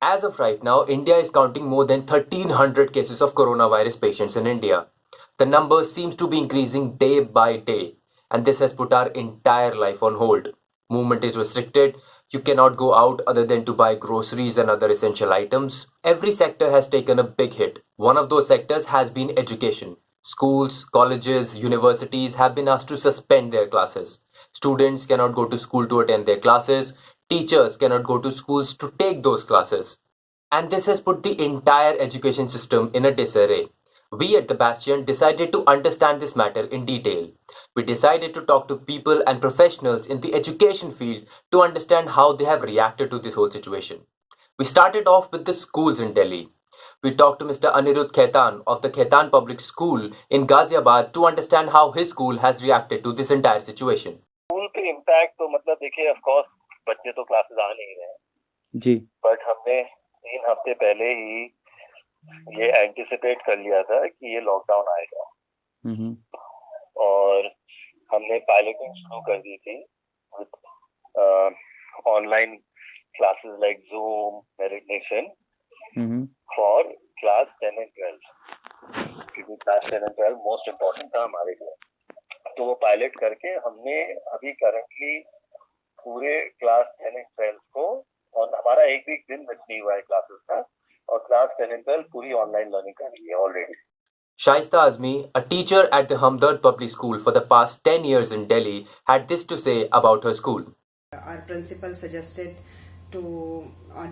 As of right now, India is counting more than 1,300 cases of coronavirus patients in India. The number seems to be increasing day by day, and this has put our entire life on hold. Movement is restricted. You cannot go out other than to buy groceries and other essential items. Every sector has taken a big hit. One of those sectors has been education. Schools, colleges, universities have been asked to suspend their classes. Students cannot go to school to attend their classes. Teachers cannot go to schools to take those classes. And this has put the entire education system in a disarray. We at the Bastion decided to understand this matter in detail. We decided to talk to people and professionals in the education field to understand how they have reacted to this whole situation. We started off with the schools in Delhi. We talked to Mr. Anirudh Khaitan of the Khaitan Public School in Ghaziabad to understand how his school has reacted to this entire situation. School पे impact तो मतलब देखिए of course बच्चे तो classes आ नहीं रहे जी, but हमने 3 हफ्ते पहले ही ये एंटिसिपेट कर लिया था कि ये लॉकडाउन आएगा और हमने पायलटिंग शुरू कर दी थी with online classes like zoom meditation for class 10 and 12 क्योंकि क्लास 10 and 12 मोस्ट इम्पोर्टेंट था हमारे लिए. तो वो पायलट करके हमने अभी करंटली पूरे क्लास 10 and 12 को, और हमारा एक भी दिन मिस नहीं हुआ है क्लासेस का, और क्लास 10 and 12 पूरी ऑनलाइन लर्निंग कर रही है already. Shaista Azmi, a teacher at the Hamdard Public School for the past 10 years in Delhi, had this to say about her school. Our principal suggested to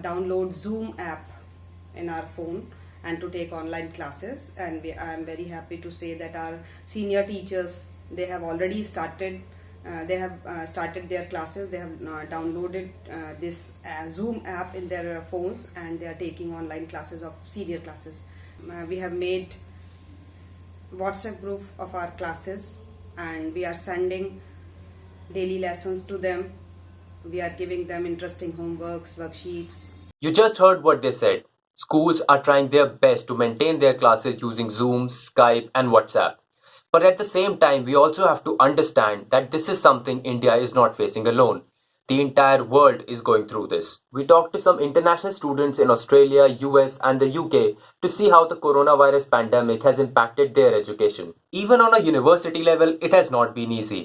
download Zoom app in our phone and to take online classes, and I am very happy to say that our senior teachers, they have already started started their classes. They have downloaded this Zoom app in their phones and they are taking online classes of senior classes. We have made WhatsApp group of our classes and we are sending daily lessons to them. We are giving them interesting homeworks, worksheets. You just heard what they said. Schools are trying their best to maintain their classes using Zoom, Skype, and WhatsApp. But at the same time, we also have to understand that this is something India is not facing alone. The entire world is going through this. We talked to some international students in Australia, US, and the UK to see how the coronavirus pandemic has impacted their education. Even on a university level, it has not been easy.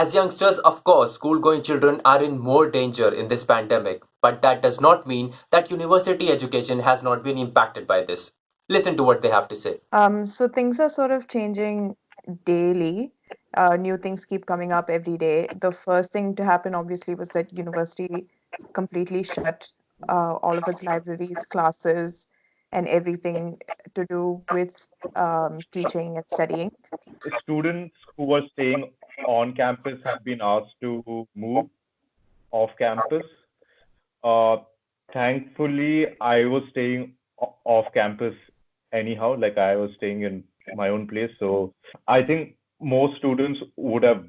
As youngsters, of course, school-going children are in more danger in this pandemic, but that does not mean that university education has not been impacted by this. Listen to what they have to say. So things are sort of changing daily. New things keep coming up every day. The first thing to happen, obviously, was that university completely shut all of its libraries, classes, and everything to do with teaching and studying. Students who were staying on campus have been asked to move off campus. Thankfully, I was staying off campus anyhow, like I was staying in my own place. So I think most students would have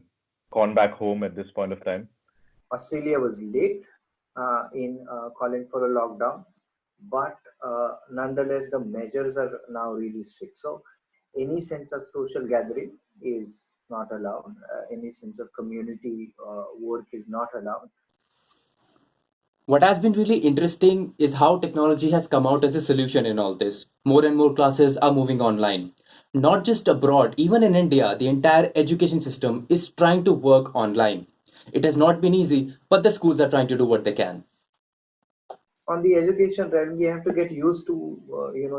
gone back home at this point of time. Australia was late in calling for a lockdown, but nonetheless, the measures are now really strict. So any sense of social gathering is not allowed. Any sense of community work is not allowed. What has been really interesting is how technology has come out as a solution in all this. More and more classes are moving online. Not just abroad, even in India, the entire education system is trying to work online. It has not been easy, but the schools are trying to do what they can. On the education realm, we have to get used to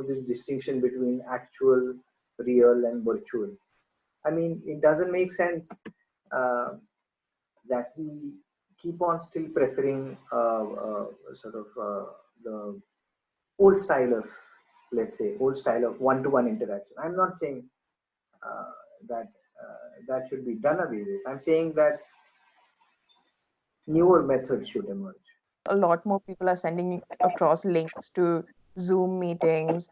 this distinction between actual, real, and virtual. I mean, it doesn't make sense that we keep on still preferring the old style of, let's say, one-to-one interaction. I'm not saying that should be done away with. I'm saying that newer methods should emerge. A lot more people are sending across links to Zoom meetings,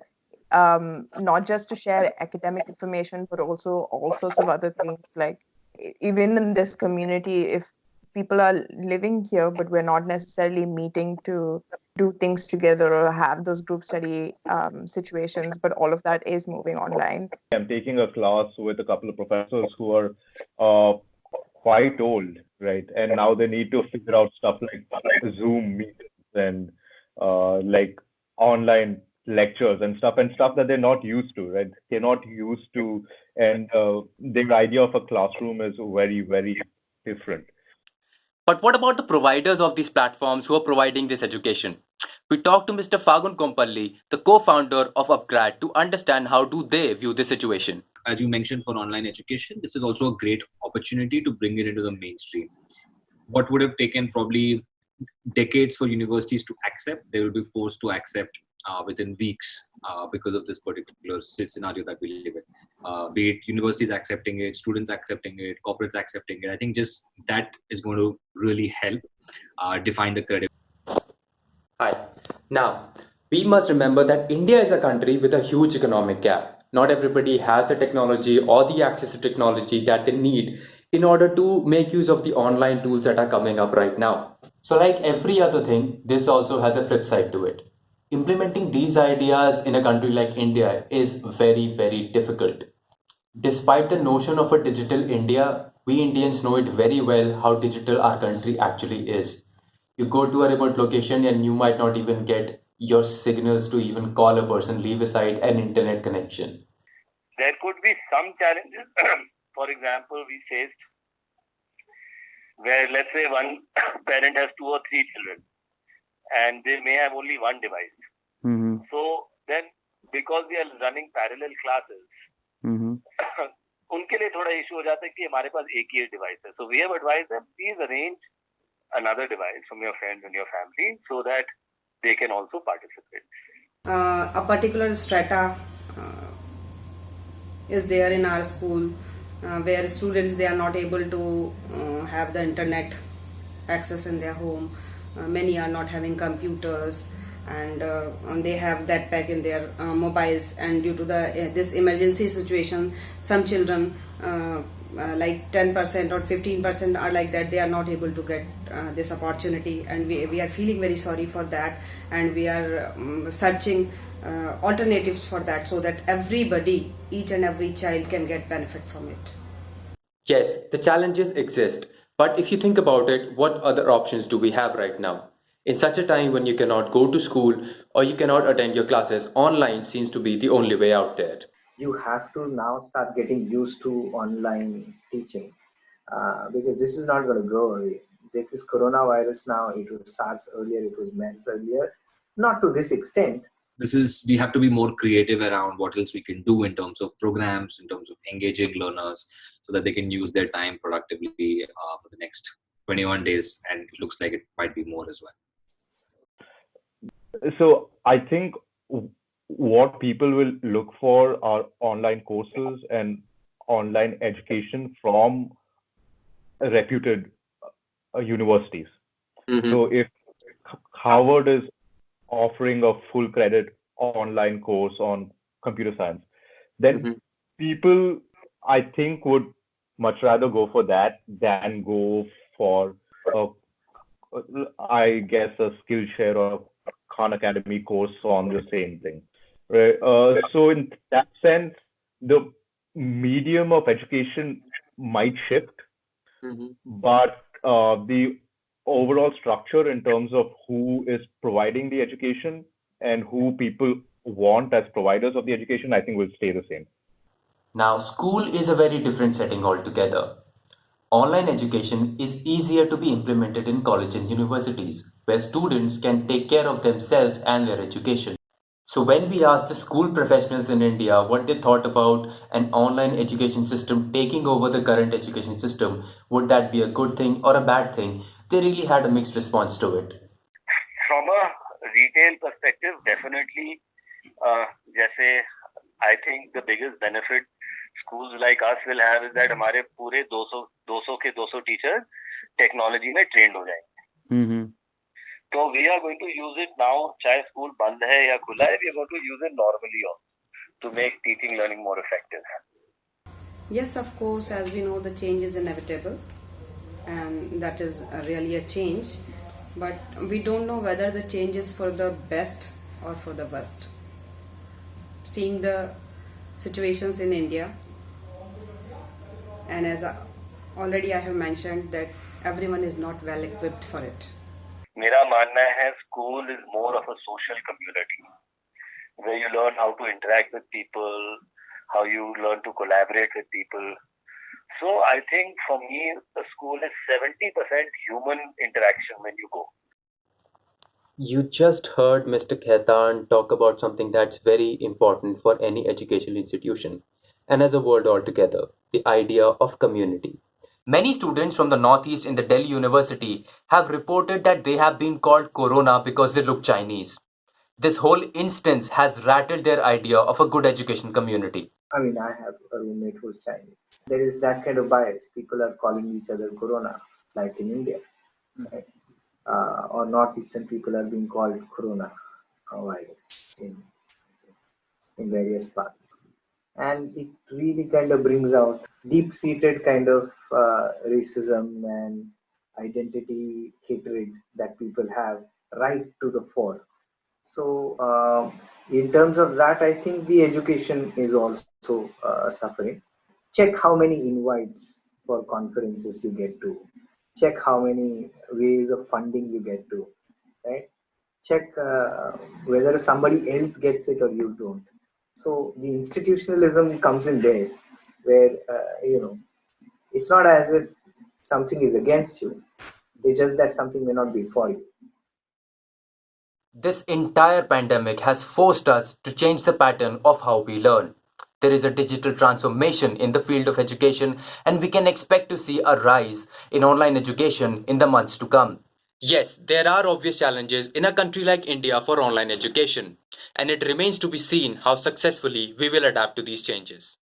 not just to share academic information, but also all sorts of other things. Like even in this community, if people are living here, but we're not necessarily meeting to do things together or have those group study situations, but all of that is moving online. I'm taking a class with a couple of professors who are quite old, right? And now they need to figure out stuff like Zoom meetings and like online lectures and stuff that they're not used to, right? They're not used to, and their idea of a classroom is very, very different. But what about the providers of these platforms who are providing this education? We talked to Mr. Fagun Kompalli, the co-founder of Upgrad, to understand how do they view this situation. As you mentioned, for online education, this is also a great opportunity to bring it into the mainstream. What would have taken probably decades for universities to accept, they will be forced to accept within weeks because of this particular scenario that we live in. Be it universities accepting it, students accepting it, corporates accepting it. I think just that is going to really help define the credibility. Hi. Now, we must remember that India is a country with a huge economic gap. Not everybody has the technology or the access to technology that they need in order to make use of the online tools that are coming up right now. So, like every other thing, this also has a flip side to it. Implementing these ideas in a country like India is very, very difficult. Despite the notion of a digital India, we Indians know it very well how digital our country actually is. You go to a remote location and you might not even get your signals to even call a person, leave aside an internet connection. There could be some challenges. For example, we faced where, let's say, one parent has 2 or 3 children and they may have only one device. Mm-hmm. So then, because we are running parallel classes, उनके लिए थोड़ा issue हो जाता है कि हमारे पास एक ही device है. So we have advised them, please arrange another device from your friends and your family so that they can also participate. A particular strata is there in our school where students, they are not able to have the internet access in their home. Many are not having computers, and they have that pack in their mobiles, and due to the this emergency situation, some children like 10% or 15% are like that, they are not able to get this opportunity, and we are feeling very sorry for that, and we are searching alternatives for that so that everybody, each and every child can get benefit from it. Yes, the challenges exist, but if you think about it, what other options do we have right now? In such a time when you cannot go to school or you cannot attend your classes, online seems to be the only way out there. You have to now start getting used to online teaching because this is not going to go away. This is coronavirus now. It was SARS earlier, it was MERS earlier. Not to this extent. We have to be more creative around what else we can do in terms of programs, in terms of engaging learners so that they can use their time productively for the next 21 days. And it looks like it might be more as well. So I think what people will look for are online courses and online education from reputed universities. Mm-hmm. So if Harvard is offering a full credit online course on computer science, then people, I think, would much rather go for that than go for I guess a Skillshare or Khan Academy course on the same thing. Right? So in that sense, the medium of education might shift, but the overall structure in terms of who is providing the education and who people want as providers of the education, I think will stay the same. Now, school is a very different setting altogether. Online education is easier to be implemented in colleges and universities, where students can take care of themselves and their education. So when we asked the school professionals in India what they thought about an online education system taking over the current education system, would that be a good thing or a bad thing, they really had a mixed response to it. From a retail perspective, definitely, I think the biggest benefit schools like us will have is that हमारे पूरे 200 के 200 teachers technology में trained हो जाएंगे. So we are going to use it now, चाहे school बंद है या खुला है, we are going to use it normally also to make teaching learning more effective. Yes, of course, as we know, the change is inevitable, and that is really a change, but we don't know whether the change is for the best or for the worst. Seeing the situations in India, and as already I have mentioned that everyone is not well equipped for it. मेरा मानना है school is more of a social community. where you learn how to interact with people, how you learn to collaborate with people. So I think for me, the school is 70% human interaction when you go. You just heard Mr. Khaitan talk about something that's very important for any educational institution and as a world altogether, the idea of community. Many students from the Northeast in the Delhi University have reported that they have been called Corona because they look Chinese. This whole instance has rattled their idea of a good education community. I mean, I have a roommate who's Chinese. There is that kind of bias. People are calling each other Corona, like in India, right? Or Northeastern people are being called Corona virus in various parts. And it really kind of brings out deep-seated kind of racism and identity hatred that people have right to the fore. So, in terms of that, I think the education is also suffering. Check how many invites for conferences you get to. Check how many ways of funding you get to. Right? Check whether somebody else gets it or you don't. So the institutionalism comes in there, where it's not as if something is against you. It's just that something may not be for you. This entire pandemic has forced us to change the pattern of how we learn. There is a digital transformation in the field of education, and we can expect to see a rise in online education in the months to come. Yes, there are obvious challenges in a country like India for online education, and it remains to be seen how successfully we will adapt to these changes.